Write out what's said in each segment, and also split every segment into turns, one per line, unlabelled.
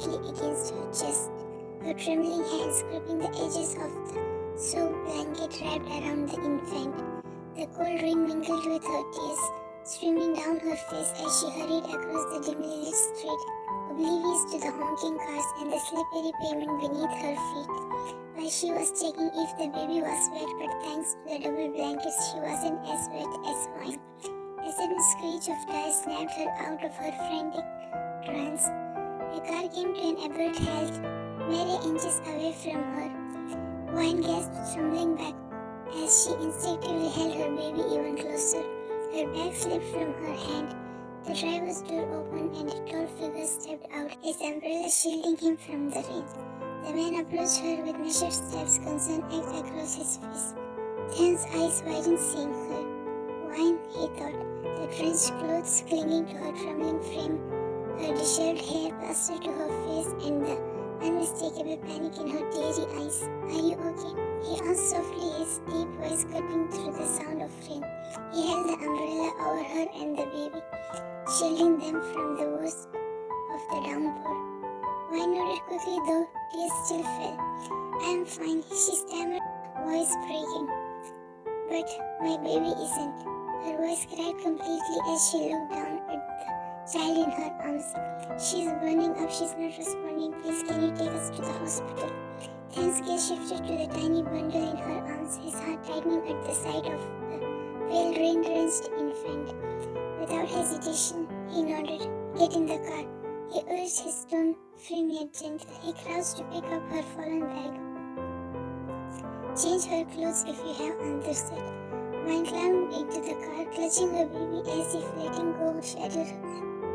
tightly against her chest, her trembling hands gripping the edges of the soaked blanket wrapped around the infant. The cold rain mingled with her tears, streaming down her face as she hurried across the dimly lit street, oblivious to the honking cars and the slippery pavement beneath her feet. While she was checking if the baby was wet, but thanks to the double blankets, she wasn't as wet as wine. A sudden screech of joy snapped her out of her frantic trance. A car came to an abrupt halt, mere inches away from her. Wine gasped, trembling back as she instinctively held her baby even closer. Her bag slipped from her hand. The driver's door opened and a tall figure stepped out, his umbrella shielding him from the rain. The man approached her with measured steps, concern ached across his face. Thane's eyes widened, seeing her. Wine, he thought, the drenched clothes clinging to her trembling frame, her disheveled hair plastered to her face, and the unmistakable panic in her teary eyes. "Are you okay?" he asked softly, his deep voice cutting through the sound of rain. He held the umbrella over her and the baby, shielding them from the worst of the downpour. Wine nodded quickly, though tears still fell. "I am fine," she stammered, voice breaking. "But my baby isn't." Her voice cracked completely as she looked down at the child in her arms. "She's burning up, she's not responding. Please, can you take us to the hospital?" Thane's gaze shifted to the tiny bundle in her arms, his heart tightening at the sight of the pale rain-drenched infant. Without hesitation, he nodded. "Get in the car," he urged, his tone firm yet gentle. He crouched to pick up her fallen bag. "Change her clothes if you have," others said. Wine climbed into the car, clutching her baby as if letting go would shatter her.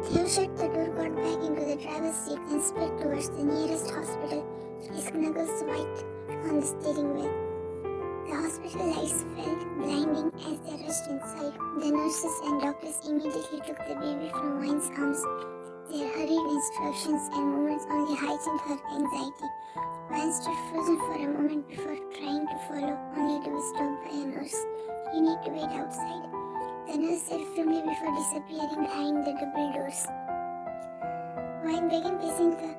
Theo shut the door, got back into the driver's seat, and sped towards the nearest hospital, his knuckles white on the steering wheel. The hospital lights fell blinding as they rushed inside. The nurses and doctors immediately took the baby from Wine's arms. Their hurried instructions and movements only heightened her anxiety. Wine stood frozen for a moment before trying to follow, only to be stopped by a nurse. "You need to wait outside," the nurse said firmly before disappearing behind the double doors. Wine began pacing the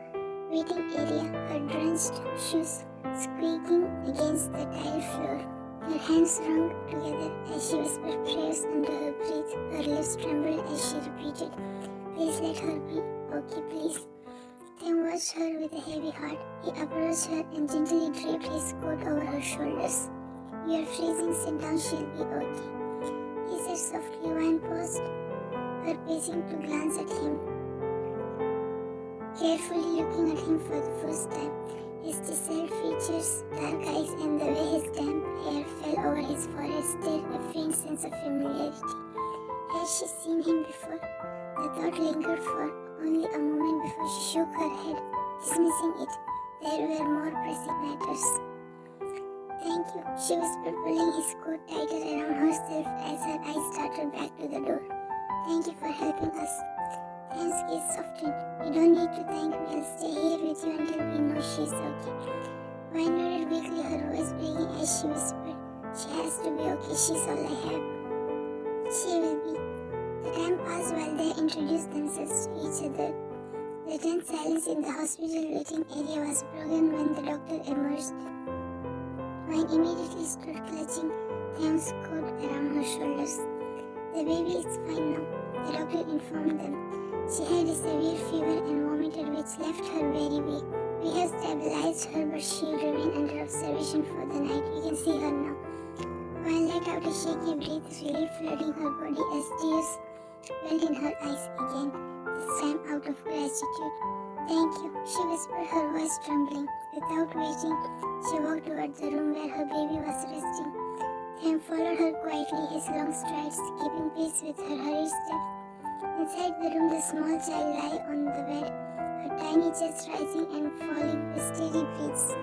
waiting area, her drenched shoes squeaking against the tile floor. Her hands wrung together as she whispered prayers under her breath. Her lips trembled as she repeated, "Please let her be okay, please." Tim watched her with a heavy heart. He approached her and gently draped his coat over her shoulders. "You are freezing, sit down, she'll be okay," he said softly. Wine paused, her pacing to glance at him, carefully looking at him for the first time. His chiseled features, dark eyes, and the way his damp hair fell over his forehead stirred a faint sense of familiarity. Had she seen him before? The thought lingered for only a moment before she shook her head, dismissing it. There were more pressing matters. "Thank you," she whispered, pulling his coat tighter around herself as her eyes started back to the door. "Thank you for helping us." Thane's gaze softened. "You don't need to thank me. I'll stay here with you until we know she's okay." Wine nodded weakly, her voice breaking as she whispered, "She has to be okay. She's all I have." "She will be." The time passed while they introduced themselves to each other. The tense silence in the hospital waiting area was broken when the doctor emerged. Wine immediately stood, clutching Thane's coat around her shoulders. "The baby is fine now," the doctor informed them. "She had a severe fever and vomited, which left her very weak. We have stabilized her, but she will remain under observation for the night. You can see her now." Wine let out a shaky breath, relief flooding her body as tears welled in her eyes again, this time out of gratitude. "Thank you," she whispered, her voice trembling. Without waiting, she walked toward the room where her baby was resting. Tim followed her quietly, his long strides keeping pace with her hurried steps. Inside the room, the small child lay on the bed, her tiny chest rising and falling with steady breaths.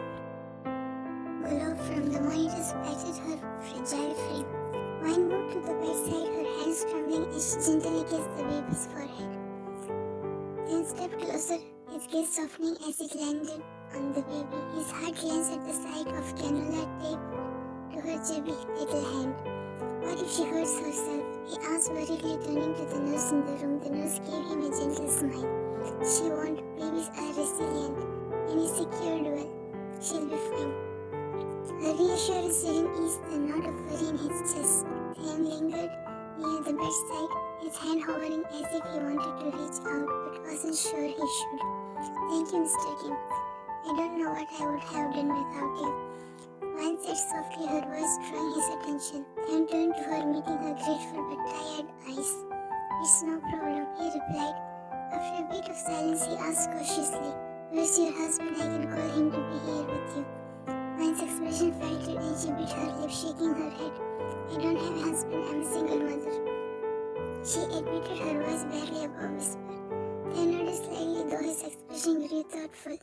Glow from the monitors patted her fragile frame. Wine moved to the bedside, her hands trembling as she gently kissed the baby's forehead. Then stepped closer, his gaze softening as it landed on the baby. His heart clenched at the sight of cannula taped to her chubby little hand. "What if she hurts herself?" he asked worriedly, turning to the nurse in the room. The nurse gave him a gentle smile. "She won't. Babies are resilient." his hand hovering as if he wanted to reach out but wasn't sure he should. Thank you, Mr. Kim. I don't know what I would have done without you. One said softly, her voice drawing his attention, then turned to her, meeting her grateful but tired eyes. It's no problem, he replied. After a bit of silence, he asked cautiously, where's your husband? I can call him to be here with you. One's expression faltered and she bit her lip, shaking her head. I don't have a husband, I'm a single mother. She admitted, her voice barely above whisper. They nodded slightly, though his expression grew thoughtful.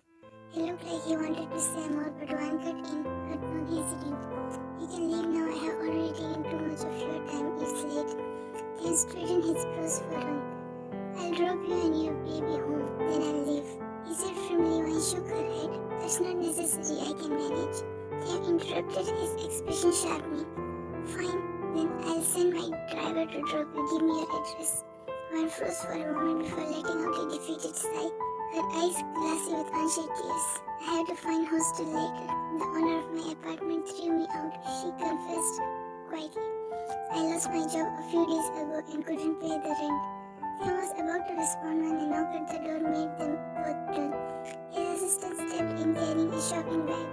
He looked like he wanted to say more, but one cut in, her tone hesitant. You can leave now, I have already taken too much of your time, it's late. Then straightened his brows furrowed. I'll drop you and your baby home, then I'll leave. He said firmly. One shook her head. That's not necessary, I can manage. They interrupted, his expression sharpening. Fine, then I'll send my driver to drop you. Give me your address. One froze for a moment before letting out a defeated sigh. Her eyes glassy with unshed tears. I have to find hostel later. The owner of my apartment threw me out, she confessed quietly. I lost my job a few days ago and couldn't pay the rent. He was about to respond when a knock at the door made them both turn. His assistant stepped in carrying a shopping bag.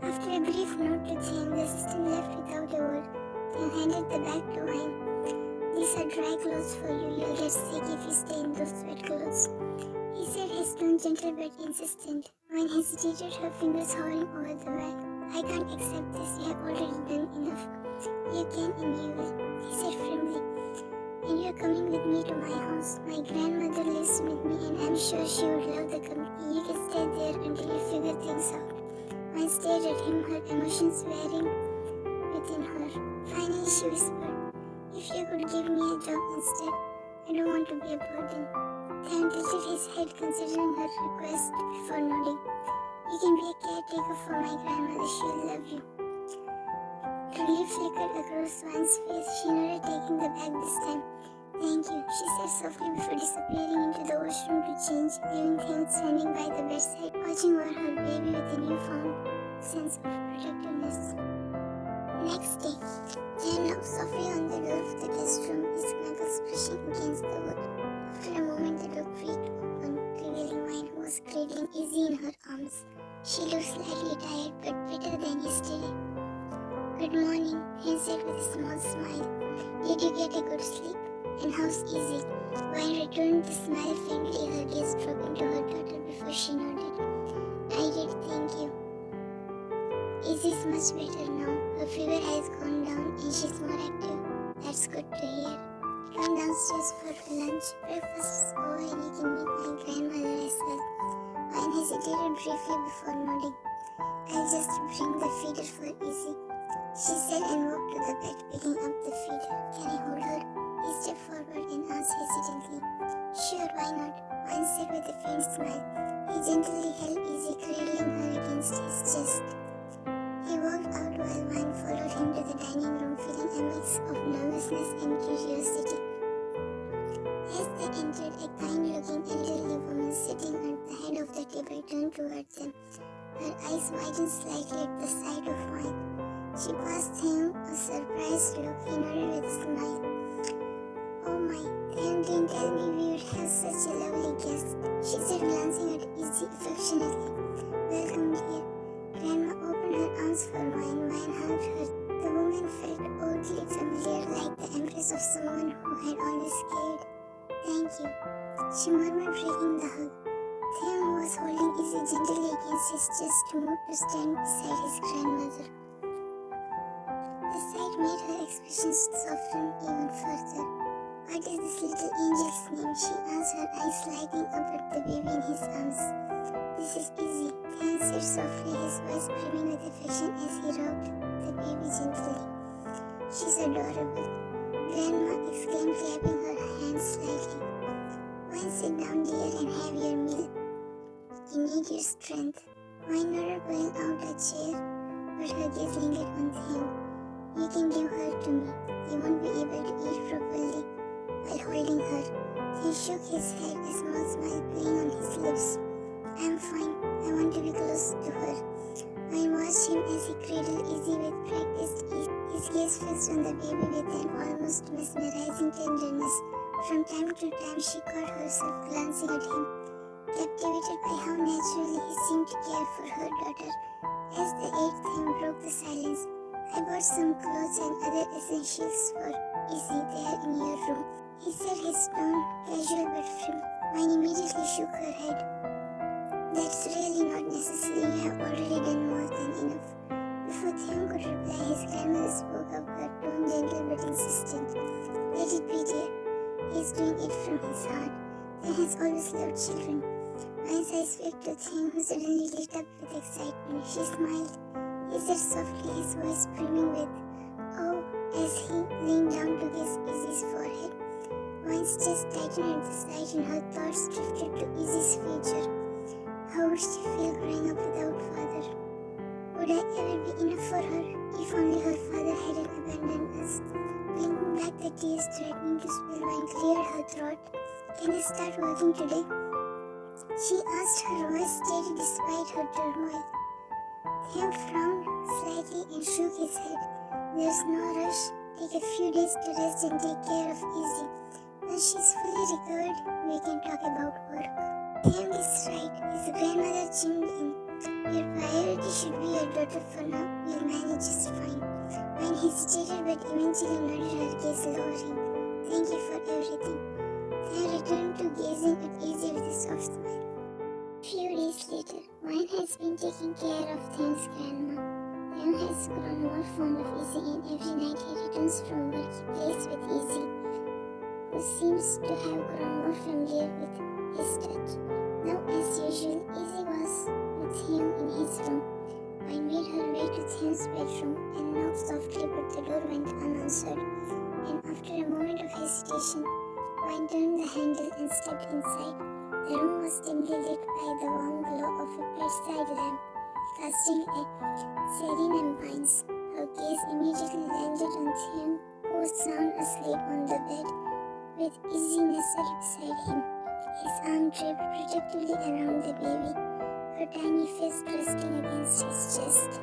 After a brief note to Tim, the assistant left without a word, then handed the bag to him. These are dry clothes for you. You'll get sick if you stay in those wet clothes. He said, his tone gentle but insistent. Wine hesitated, her fingers hovering over the bag. I can't accept this. You have already done enough. You can and you will, he said firmly. And you're coming with me to my house. My grandmother lives with me and I'm sure she would love the company. You can stay there until you figure things out. Wine stared at him, her emotions wearing within her. Finally she whispered, if you could give me a job instead, I don't want to be a burden. Then tilted his head considering her request before nodding. You can be a caretaker for my grandmother, she'll love you. Relief flickered across one's face. She nodded, taking the bag this time. Thank you, she said softly before disappearing into the washroom to change, leaving him standing by the bedside, watching over her baby with a newfound sense of protectiveness. Next day, Jan knocked softly on the door of the guest room, his knuckles brushing against the wood. After a moment, the door creaked open, revealing Wine, who was cradling Izzy in her arms. She looked slightly tired, but better than yesterday. Good morning, he said with a small smile. Did you get a good sleep? And how's Izzy? Wine returned the smile faintly, her gaze dropping to her daughter before she nodded. I did, thank you. Izzy's much better now. Her fever has gone down and she's more active. That's good to hear. Come downstairs for lunch. Breakfast is over and you can meet my grandmother as well. Wine hesitated briefly before nodding. I'll just bring the feeder for Izzy, she said and walked to the bed, picking up the feeder. Can I hold her? He stepped forward and asked hesitantly. Sure, why not? Wine said with a faint smile. He gently held Izzy, cradling her against his chest. He walked out while Wine followed him to the dining room, feeling a mix of nervousness and curiosity. As they entered, a kind-looking elderly woman sitting at the head of the table turned towards them. Her eyes widened slightly at the sight of Wine. She passed him a surprised look. He nodded with a smile. Oh my, Graham didn't tell me we would have such a lovely guest, she said, glancing at Izzy affectionately. Welcome, dear. Grandma opened her arms for Wine. Wine hugged her. The woman felt oddly familiar, like the embrace of someone who had always cared. Thank you, she murmured, breaking the hug. Tim, who was holding Izzy gently against his chest, moved to stand beside his grandmother. The sight made her expression soften even further. What is this little angel's name? She asked, her eyes lighting up at the baby in his arms. This is Izzy, Tim said softly, his voice brimming with affection as he rocked the baby gently. She's adorable, Grandma exclaimed, clapping her hands slightly. Wine, sit down, dear, and have your meal. You need your strength. Wine nodded, pulling out a chair, but her gaze lingered on him. You can give her to me. You won't be able to eat properly while holding her. He shook his head, a small smile playing on his lips. I'm fine. I want to be close to her. Wine watched him as he cradled Izzy with practiced ease. His gaze fixed on the baby with an almost mesmerizing tenderness. From time to time she caught herself glancing at him, captivated by how naturally he seemed to care for her daughter. As the eighth time broke the silence, I bought some clothes and other essentials for Izzy there in your room. He said, his tone casual but firm. Mine immediately shook her head. That's really not necessary. You have already done more than enough. Before Theon could reply, his grandmother spoke up, her tone gentle but insistent. Let it be, dear. He is doing it from his heart. Theon has always loved children. Mine's eyes flicked to Theon, who suddenly lit up with excitement. She smiled. He said softly, his voice brimming with awe as he leaned down to kiss Izzy's forehead. Mine's chest tightened at the sight, and her thoughts drifted to Izzy's future. How would she feel growing up without father? Would I ever be enough for her? If only her father hadn't abandoned us. Blinking back, the tears threatening to spill wine cleared her throat. Can I start working today? She asked, her voice steady despite her turmoil. Theon frowned slightly and shook his head. There's no rush. Take a few days to rest and take care of Izzy. When she's fully recovered, we can talk about work. Theon is right. His grandmother chimed in. Your priority should be your daughter for now. We'll manage just fine. Mine hesitated but eventually nodded, her gaze lowering. Thank you for everything. Theon returned to gazing at Izzy with a soft smile. Few days later, Mine has been taking care of Theon's grandma. Theon has grown more fond of Izzy, and every night he returns from work he plays with Izzy, who seems to have grown more familiar with his touch. Now, as usual, Izzy was with him in his room. Mine made her way to Theon's bedroom and knocked softly, but the door went unanswered, and after a moment of hesitation, Mine turned the handle and stepped inside. The room was dimly lit by the warm glow of a bedside lamp, casting a serene ambience. Her gaze immediately landed on Theon, who was sound asleep on the bed, with Izzy nestled beside him, his arm draped protectively around the baby, her tiny face resting against his chest.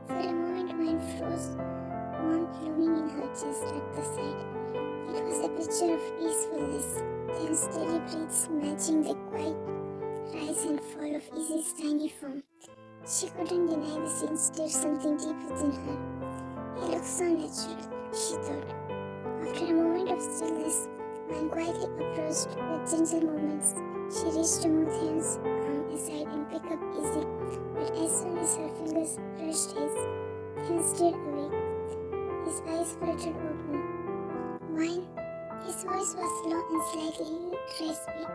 For a moment, Mine froze, warmth looming in her chest at the sight. It was a picture of peacefulness, Theon's steady breaths matching the quiet rise and fall of Izzy's tiny form. She couldn't deny the scene stirred something deep within her. He looked so natural, she thought. After a moment of stillness, Mine quietly approached with gentle movements. She reached to move Theon's arm aside and pick up Izzy, but as soon as her fingers brushed his, Theon stayed awake. His eyes fluttered open. Mine? His voice was low and slightly raspy.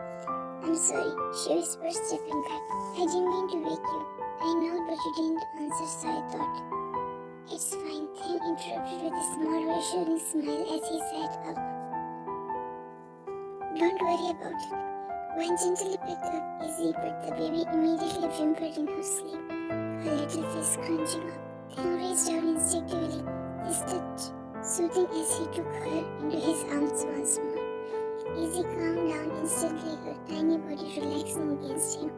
I'm sorry, she whispered, stepping back. I didn't mean to wake you. I know, but you didn't answer, so I thought. It's fine, Theon interrupted with a small reassuring smile as he sat up. Don't worry about it. Mine gently picked up Izzy, but the baby immediately whimpered in her sleep, her little face crunching up. Theon reached out instinctively, his touch soothing as he took her into his arms once more. Izzy calmed down instantly, her tiny body relaxing against him.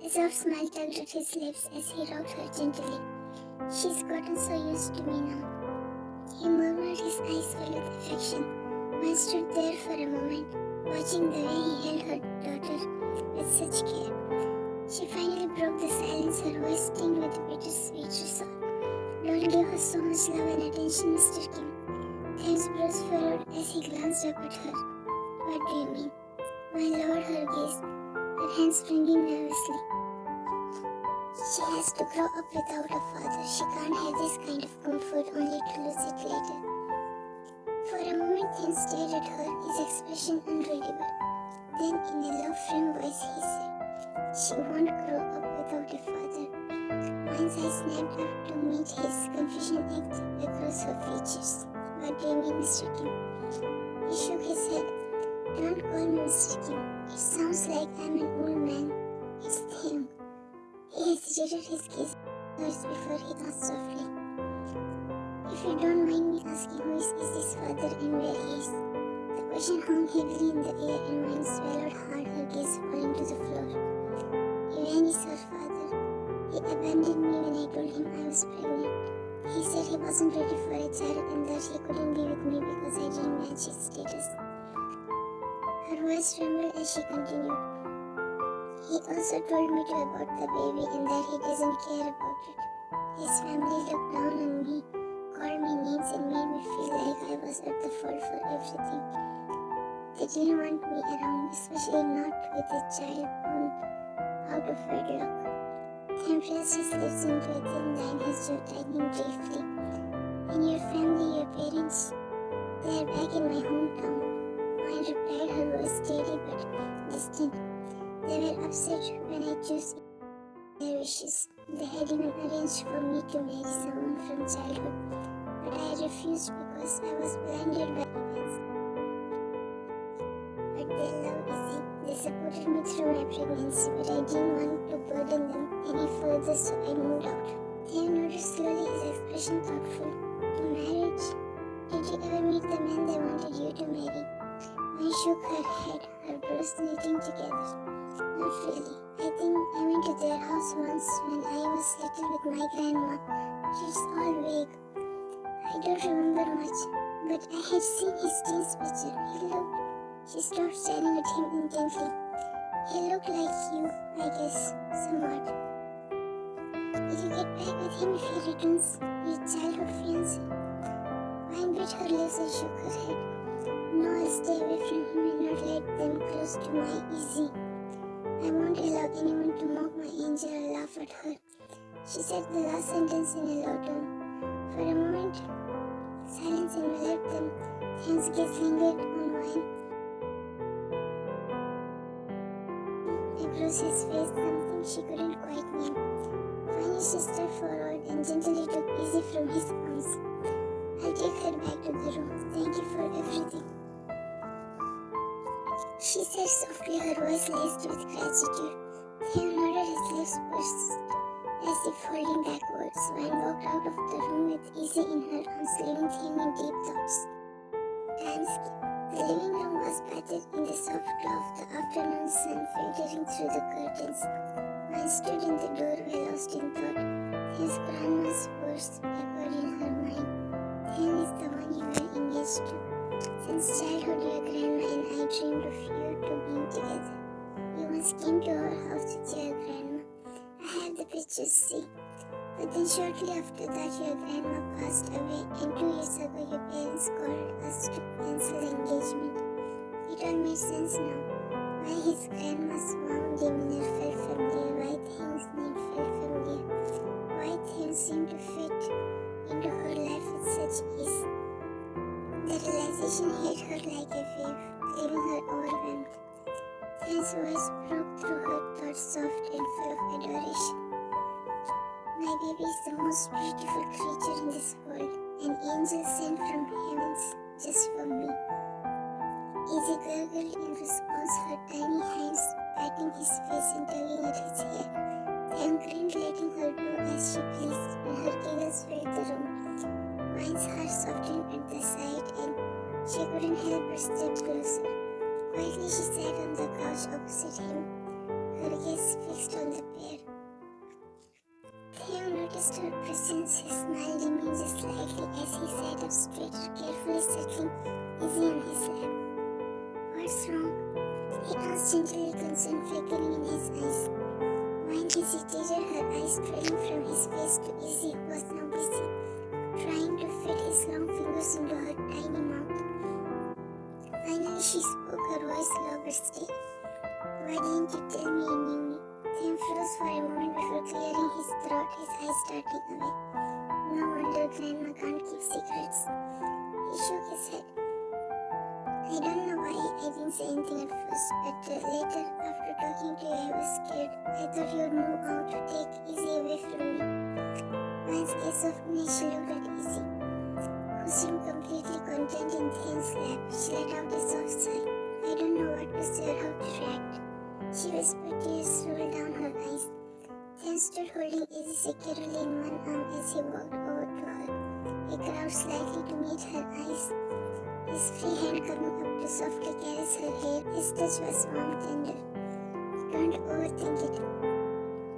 A soft smile tugged at his lips as he rocked her gently. She's gotten so used to me now, he murmured, his eyes full with affection. Mine stood there for a moment, watching the way he held her daughter with such care. She finally broke the silence, her voice tinged with a bittersweet resolve. Don't give her so much love and attention, Mr. Kim. Theon's brows furrowed as he glanced up at her. What do you mean? Mine lowered her gaze, her hands wringing nervously. She has to grow up without a father. She can't have this kind of comfort only to lose it later. For a moment, Theon stared at her, his expression unreadable. Then, in a low, firm voice, he said, she won't grow up without a father. Mine's eyes snapped up to meet his confusion ached across her features. What do you mean, Mr. Kim? He shook his head. Don't call me Mr. Kim. It sounds like I'm an old man. It's Theon. He hesitated, his gaze hers before he asked softly. If you don't mind me asking, who is Izzy's father and where he is? The question hung heavily in the air, and Mine swallowed hard, her gaze falling to the floor. Iván is her father. He abandoned me when I told him I was pregnant. He said he wasn't ready for a child and that he couldn't be with me because I didn't match his status. voice trembled as she continued. He also told me about the baby and that he doesn't care about it. His family looked down on me, called me names and made me feel like I was at the fault for everything. They didn't want me around, especially not with a child born out of wedlock. Then pressed his lips into a thin line, his jaw tightening briefly. "In your family, your parents, they are back in my hometown." Mine replied, her voice steady but distant. "They were upset when I chose their wishes. They had even arranged for me to marry someone from childhood, but I refused because I was blinded by events. But they love Izzy. They supported me through my pregnancy, but I didn't want to burden them any further, so I moved out." Theo nodded slowly, his expression thoughtful. "To marriage? Did you ever meet the man they wanted you to marry?" Mine shook her head, her brows knitting together. "Not really. I think I went to their house once when I was little with my grandma, but it's all vague. I don't remember much, but I had seen his teens picture. He looked..." She stopped staring at him intently. "He looked like you, I guess, somewhat. Will you get back with him if he returns, your childhood fiancé?" Mine bit her lips and shook her head. "No, I'll stay away from him and not let them close to my Izzy. I won't allow anyone to mock my angel or laugh at her." She said the last sentence in a low tone. For a moment, silence enveloped them. Theo's gaze lingered on mine. Across his face, something she couldn't quite name. Finally, she stepped forward and gently took Izzy from his arms. "I'll take her back to the room. Thank you for everything," she said softly, her voice laced with gratitude. Theo nodded, his lips pursed as if holding back words. Mine walked out of the room with Izzy in her arms, leaving Theo in deep thoughts. Time skip. The living room was bathed in the soft glow of the afternoon sun filtering through the curtains. Mine stood in the doorway, lost in thought. Theo's grandma's words echoed in her mind. "Theo is the one you were engaged to. Since childhood, your grandma and I dreamed of you two being together. You once came to our house with your grandma. I have the pictures, see. But then shortly after that, your grandma passed away, and 2 years ago your parents called us to cancel the engagement." It all made sense now. Why his grandma's warm demeanor felt familiar, why Theo's name felt familiar, why Theo seemed to fit into her life with such ease. The realization hit her like a wave, leaving her overwhelmed. Theo's voice broke through her thoughts, soft and full of adoration. "My baby is the most beautiful creature in this world, an angel sent from heavens just for me." Izzy gurgled in response, her tiny hands patting his face and tugging at his hair. Theo grinned, letting her do as she pleased, and her giggles filled the room. Mine's heart softened at the sight, and she couldn't help but step closer. Quietly, she sat on the couch opposite him, her gaze fixed on the pair. Theo noticed her presence. His smile dimmed just slightly as he sat up straighter, carefully settling Izzy on his lap. "What's wrong?" he asked, gently, concern flickering in his eyes. Mine hesitated, her eyes trailing from his face to Izzy, who was now busy trying to fit his long fingers into her tiny mouth. Finally, she spoke, her voice low but steady. "Why didn't you tell me you knew me?" Theo froze for a moment before clearing his throat, his eyes darting away. "No wonder Grandma can't keep secrets." He shook his head. "I don't know why I didn't say anything at first, but later, after talking to you, I was scared. I thought you'd move out to take Izzy away from me." Mine's gaze softened as she looked at Izzy, who seemed completely content in Theo's lap. She let out a soft sigh. "I don't know what to say or how to react," she whispered, tears rolled down her eyes. Theo stood holding Izzy securely in one arm as he walked over to her. He crouched slightly to meet her eyes, his free hand coming up to softly caress her hair. His touch was warm, tender. "Don't overthink it.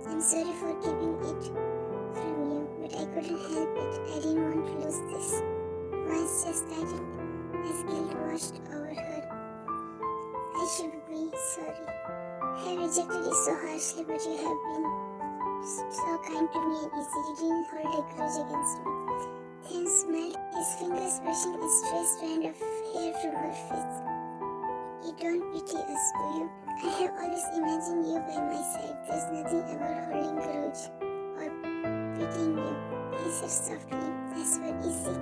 I'm sorry for keeping it from you, but I couldn't help it. I didn't want to lose this." Once just tightened as guilt washed over her. As she sorry. I have rejected you so harshly, but you have been so kind to me and easy. You didn't hold a grudge against me. Then smiled, his fingers brushing a stray strand of hair from her face. You don't pity us, do you? I have always imagined you by my side. There's nothing about holding grudge or pitying you, he said softly. As for Izzy,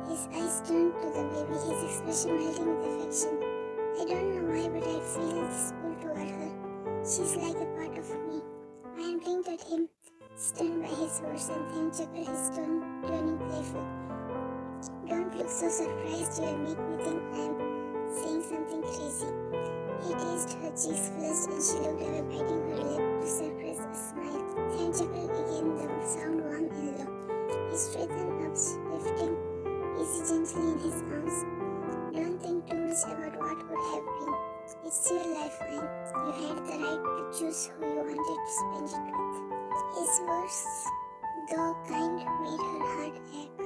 his eyes turned to the baby, his expression melting with affection. I don't know why, but I feel this pull toward her. She's like a part of me. I blinked at him, stunned by his words, and then chuckled, his tone turning playful. Don't look so surprised, you'll make me think I'm saying something crazy. He teased, her cheeks flushed, and she looked away, biting her lip to suppress a smile. Then chuckled again, the sound warm and low. He straightened up, lifting Izzy gently in his arms. Don't think too much about what could have been. It's your lifeline. You had the right to choose who you wanted to spend it with. His words, though kind, made her heart ache.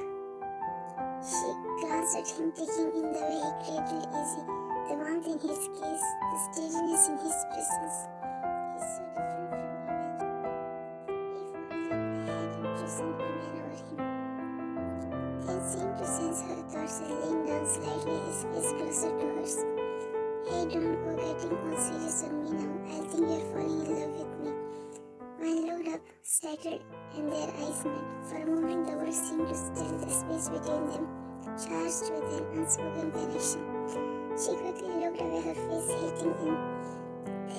She glanced at him, taking in the way he cradled Izzy, the warmth in his gaze, the steadiness in his presence. He's so different from Iman. If only I hadn't chosen Iman over him. Then seemed to sense her thoughts and leaned down slightly, his face closer to hers. Hey, don't go getting all serious on me now. I think you're falling in love with me. One looked up, startled, and their eyes met. For a moment the words seemed to still, the space between them charged with an unspoken connection. She quickly looked away, her face hating him.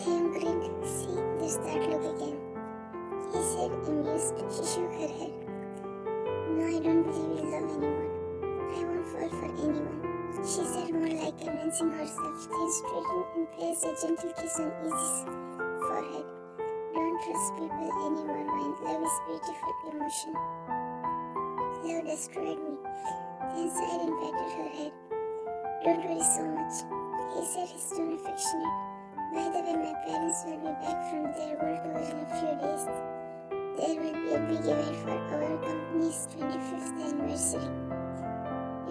Then grinned. See, there's that look again, he said, amused. She shook her head. No, I don't believe in love anymore. I won't fall for anyone, she said, more like convincing herself. Then straightened and placed a gentle kiss on Izzy's forehead. Don't trust people anymore, mind. Love is beautiful emotion. Love destroyed me. Then sighed and patted her head. Don't worry so much, he said, his tone affectionate. By the way, my parents will be back from their world tour in a few days. There will be a big event for our company's 25th anniversary.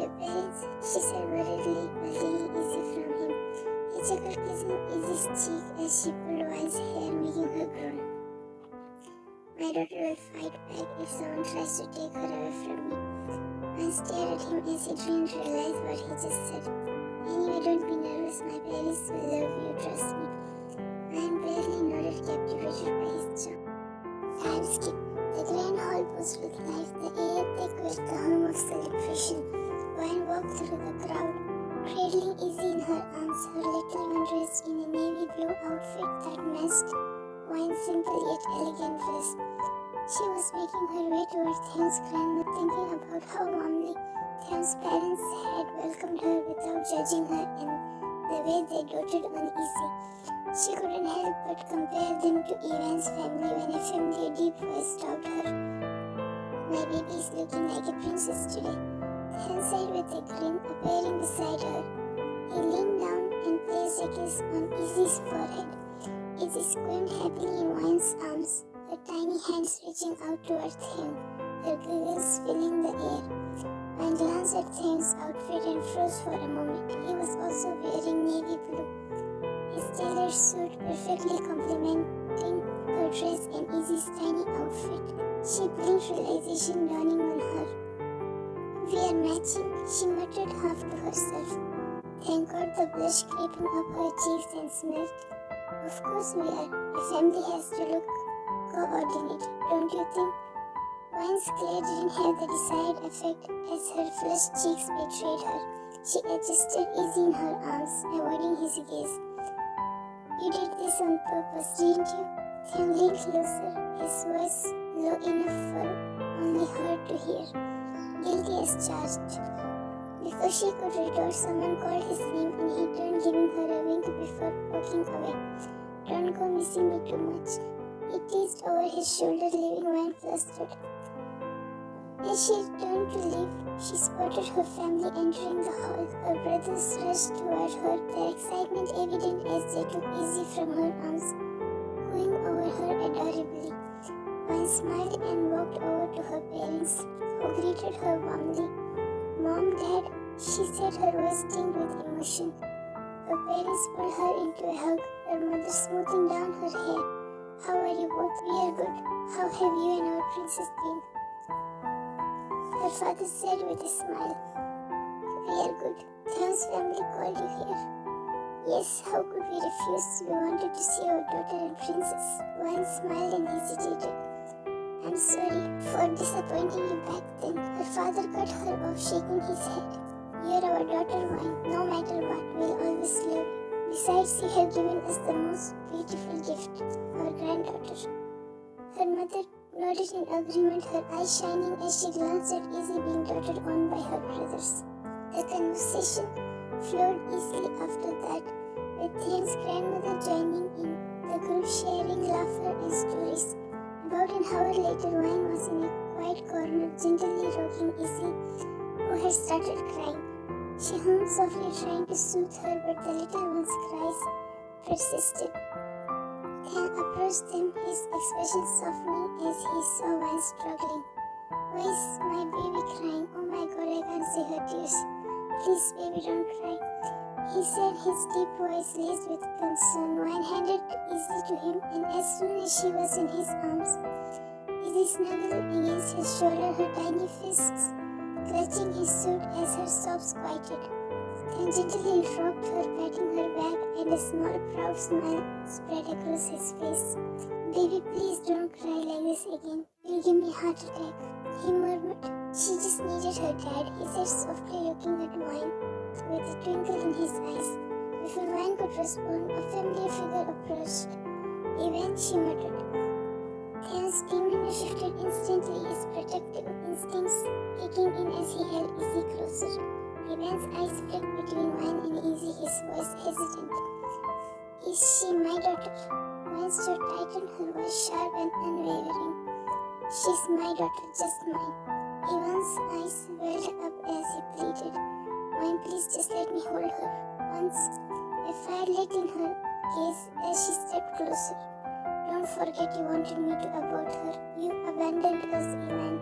Your parents, she said worriedly, while taking Izzy from him. He chuckled, kissing Izzy's cheek as she pulled Wine's hair, making her groan. My daughter will fight back if someone tries to take her away from me. Wine stared at him as he didn't realize what he just said. Anyway, don't be nervous, my parents will love you, trust me. Wine barely nodded, captivated by his charm. Time skip. The grand hall buzzed with life, the air thick with the hum of celebration. Wine walked through the crowd, cradling Izzy in her arms, her little one dressed in a navy blue outfit that matched Wine's simple yet elegant dress. She was making her way toward Th grandma, thinking about how warmly Th's parents had welcomed her without judging her and the way they doted on Izzy. She couldn't help but compare them to Ivan's family when a familiar deep voice stopped her. My baby is looking like a princess today, Then said with a grin, appearing beside her. He leaned down and placed a kiss on Izzy's forehead. Izzy squirmed happily in Wine's arms, her tiny hands reaching out toward him, her giggles filling the air. Wine glanced at Th's outfit and froze for a moment. He was also wearing navy blue, his tailored suit perfectly complementing her dress and Izzy's tiny outfit. She blinked, realization dawning on her. We are matching, she muttered half to herself. Thank God the blush creeping up her cheeks and smiled. Of course we are. A family has to look coordinate, don't you think? Wine's glare didn't have the desired effect as her flushed cheeks betrayed her. She adjusted Izzy in her arms, avoiding his gaze. You did this on purpose, didn't you? Then leaned closer, his voice low enough for only her to hear. Guilty as charged. Before she could retort, someone called his name and he turned, giving her a wink before walking away. Don't go missing me too much, he teased over his shoulder, leaving Wine flustered. As she turned to leave, she spotted her family entering the hall. Her brothers rushed toward her, their excitement evident as they took Izzy from her arms, cooing over her adorably. Wine smiled and walked over to her parents, who greeted her warmly. Mom, Dad, she said, her voice tinged with emotion. Her parents pulled her into a hug, her mother smoothing down her hair. How are you both? We are good. How have you and our princess been? Her father said with a smile, we are good. Theon's family called you here. Yes, how could we refuse? We wanted to see our daughter and princess. Wine smiled and hesitated. I'm sorry for disappointing you back then. Her father cut her off, shaking his head. You're our daughter, Wine. No matter what, we'll always love you. Besides, you have given us the most beautiful gift, our granddaughter. Her mother nodded in agreement, her eyes shining as she glanced at Izzy being doted on by her brothers. The conversation flowed easily after that, with Theon's grandmother joining in, the group sharing laughter and stories. About an hour later, Wine was in a quiet corner, gently rocking Izzy, who had started crying. She hummed softly, trying to soothe her, but the little one's cries persisted. Theon approached them, his expression softening as he saw Wine struggling. Why is my baby crying? Oh my God, I can't see her tears. Please, baby, don't cry. He said, his deep voice laced with concern. Wine handed Izzy to him, and as soon as she was in his arms, Izzy snuggled against his shoulder, her tiny fists clutching his suit as her sobs quieted. Then gently rocked her, patting her back, and a small proud smile spread across his face. Baby, please don't cry like this again. You'll give me a heart attack, he murmured. She just needed her dad, he said softly, looking at Wine with a twinkle in his eyes. Before Wine could respond, a familiar figure approached. Even she muttered. Theon's demeanor shifted instantly, his protective instincts kicking in as he held Izzy closer. Ivan's eyes flicked between Wine and Izzy, his voice hesitant. Is she my daughter? Wine stood tightened, her voice sharp and unwavering. She's my daughter, just mine. Ivan's eyes welled up as he pleaded. Wine, please just let me hold her. Once, a fire lit in her gaze as she stepped closer. Don't forget you wanted me to abort her. You abandoned us, Ivan,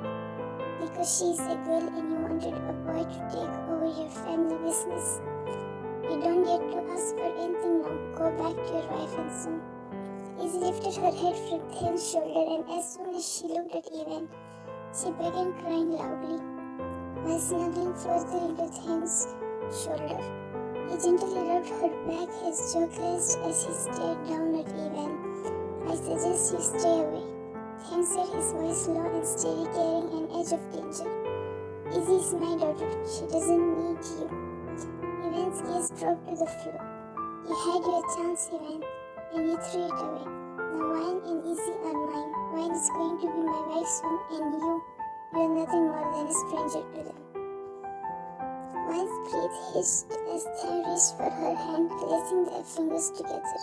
because she is a girl and you wanted a boy to take over your family business. You don't get to ask for anything now. Go back to your wife and son. Izzy lifted her head from Theon's shoulder, and as soon as she looked at Ivan, she began crying loudly, while snuggling further into Theon's shoulder. He gently rubbed her back, his jaw clenched as he stared down at Ivan. I suggest you stay away. Theon said, his voice low and steady, carrying an edge of danger. Izzy is my daughter. She doesn't need you. Ivan's gaze dropped to the floor. You had your chance, Ivan, and you threw it away. Now Wine and Izzy are mine. Wine is going to be my wife soon, and you're nothing more than a stranger to them. Wine's breath hissed as Theon reached for her hand, placing their fingers together.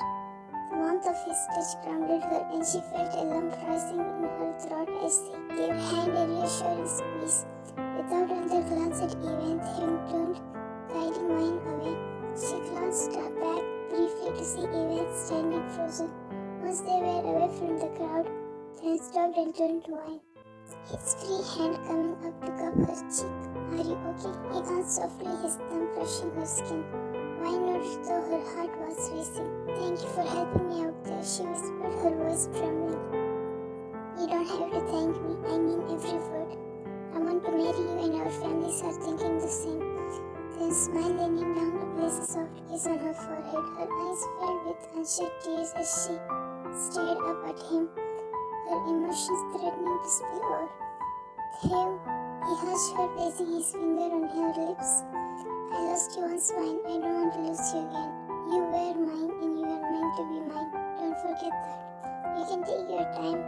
The warmth of his touch grounded her, and she felt a lump rising in her throat as he gave her hand a reassuring squeeze. Without another glance at Ivan, Theon turned, guiding Wine away. She glanced back briefly to see Ivan standing frozen. Once they were away from the crowd, Theon stopped and turned to Wine, his free hand coming up to cup her cheek. Are you okay? He asked softly, his thumb brushing her skin. Wine nodded, though her heart was racing. Thank you for helping me out there, she whispered, her voice trembling. You don't have to thank me, I mean every word. I want to marry you and our families are thinking the same. Then smiled, leaning down to place a soft kiss on her forehead. Her eyes filled with unshed tears as she stared up at him, her emotions threatening to spill over. Theo, he hushed her, placing his finger on her lips. I lost you once, Wine. I don't want to lose you again. You were mine and you are meant to be mine. Don't forget that. You can take your time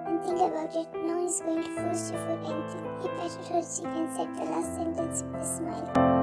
and think about it. No one is going to force you for anything. He patted her cheek and said the last sentence with a smile.